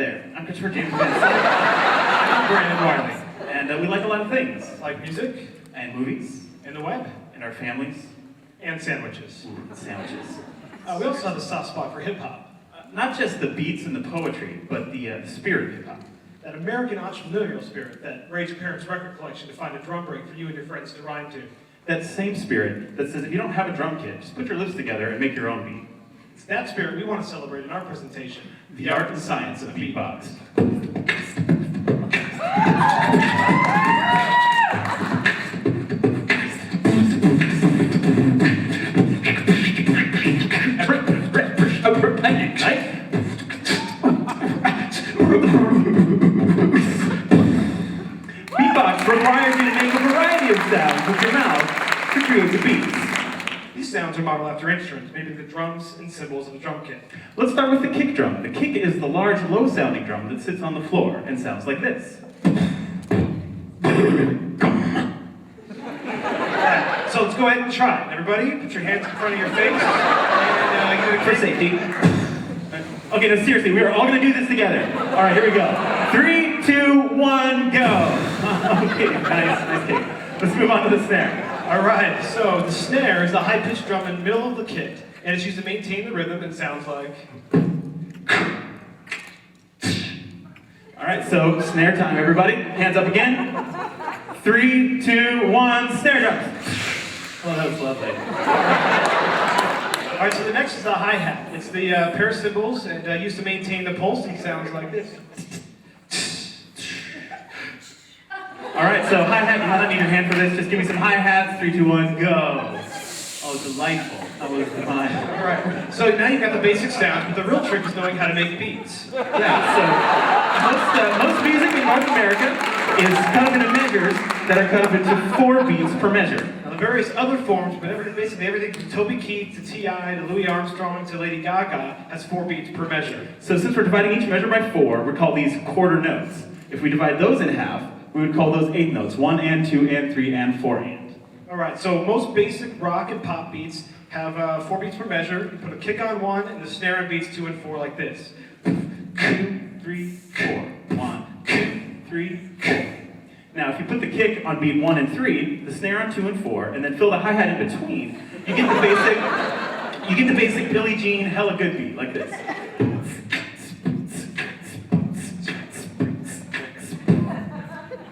there. I'm Krystofer James. I'm Brandon Wiley. And we like a lot of things. Like music, And movies. and the web, And our families. and sandwiches. Ooh, sandwiches. We also have a soft spot for hip-hop. Not just the beats and the poetry, but the spirit of hip-hop. That American entrepreneurial spirit that raids your parents' record collection to find a drum break for you and your friends to rhyme to. That same spirit that says if you don't have a drum kit, just put your lips together and make your own beat. It's that spirit we want to celebrate in our presentation. The art and science of beatbox. Beatbox requires you to make a variety of sounds with your mouth to create the beats. These sounds are modeled after instruments, maybe the drums and cymbals of a drum kit. Let's start with the kick drum. The kick is the large, low-sounding drum that sits on the floor and sounds like this. Alright, so let's go ahead and try. Everybody, put your hands in front of your face and give it a For kick. safety. Okay, no, seriously, we are all gonna do this together. All right, here we go. 3, 2, 1, go. Okay, nice kick. Let's move on to the snare. Alright, so the snare is the high-pitched drum in the middle of the kit, and it's used to maintain the rhythm and sounds like... All right, so snare time, everybody. Hands up again. 3, 2, 1, snare drums. Oh, that was lovely. Alright, so the next is the hi-hat. It's the pair of cymbals and used to maintain the pulsing sounds like this. All right, so hi-hat, you don't need your hand for this. Just give me some hi-hats. 3, 2, 1, go. Oh, delightful. That was divine. Alright, so now you've got the basic sounds, but the real trick is knowing how to make beats. Yeah, so most music in North America is cut up into measures that are cut up into 4 beats per measure. Now the various other forms, but basically everything from Toby Keith to T.I. to Louis Armstrong to Lady Gaga has 4 beats per measure. So since we're dividing each measure by 4, we call these quarter notes. If we divide those in half, we would call those 8 notes. 1 and 2 and 3 and 4 and. Alright, so most basic rock and pop beats have 4 beats per measure. You put a kick on 1 and the snare on beats 2 and 4 like this. 2, 3, 4. 1, 2, 3, 4. Now, if you put the kick on beat 1 and 3, the snare on 2 and 4, and then fill the hi-hat in between, you get the basic Billie Jean hella good beat like this.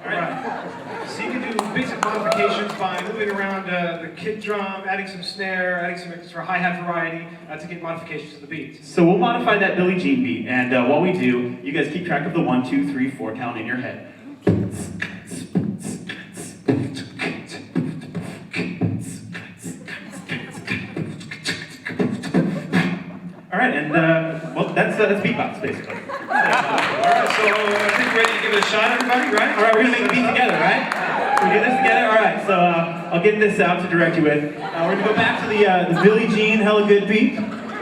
Alright, so you can do basic modifications by moving around the kick drum, adding some snare, adding some extra hi-hat variety to get modifications to the beats. So we'll modify that Billie Jean beat, and while we do, you guys keep track of the 1, 2, 3, 4 count in your head. Alright, and well, that's beatbox, basically. Alright, so I think we're ready to give it a shot, everybody, right? Alright, we're gonna make a beat together, right? We do this together? Alright, so I'll get this out to direct you with. We're gonna go back to the Billie Jean hella good beat.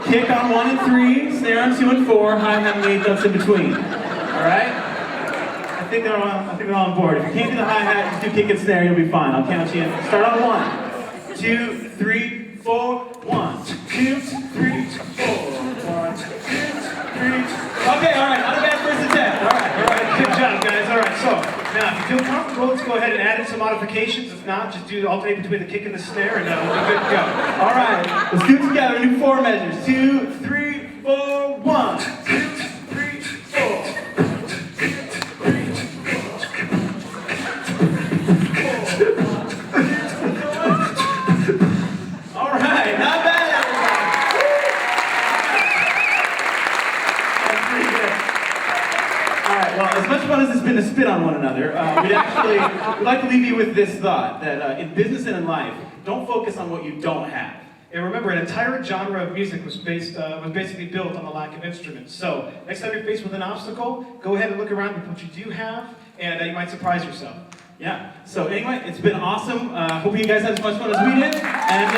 Kick on 1 and 3, snare on 2 and 4, hi-hat and 8 notes in between. Alright? I think they're all on board. If you can't do the hi-hat, just do kick and snare, you'll be fine. I'll count you in. Start on 1, 2, 3, 4, 1, 2, 3, 4. 1, 2, 3. Okay, alright, not a bad first attempt. Alright, good job, guys. Alright, so now if you feel comfortable, let's go ahead and add in some modifications. If not, just do alternate between the kick and the snare, and we'll be good to go. Alright, let's do it together. Do 4 measures. 2, 3, 4, 1, 2, 3, 4. Alright, not bad. Well, as much fun as it's been to spit on one another, we'd like to leave you with this thought, that in business and in life, don't focus on what you don't have. And remember, an entire genre of music was basically built on the lack of instruments. So, next time you're faced with an obstacle, go ahead and look around with what you do have, and you might surprise yourself. Yeah, so anyway, it's been awesome. Hope you guys had as much fun as we did, and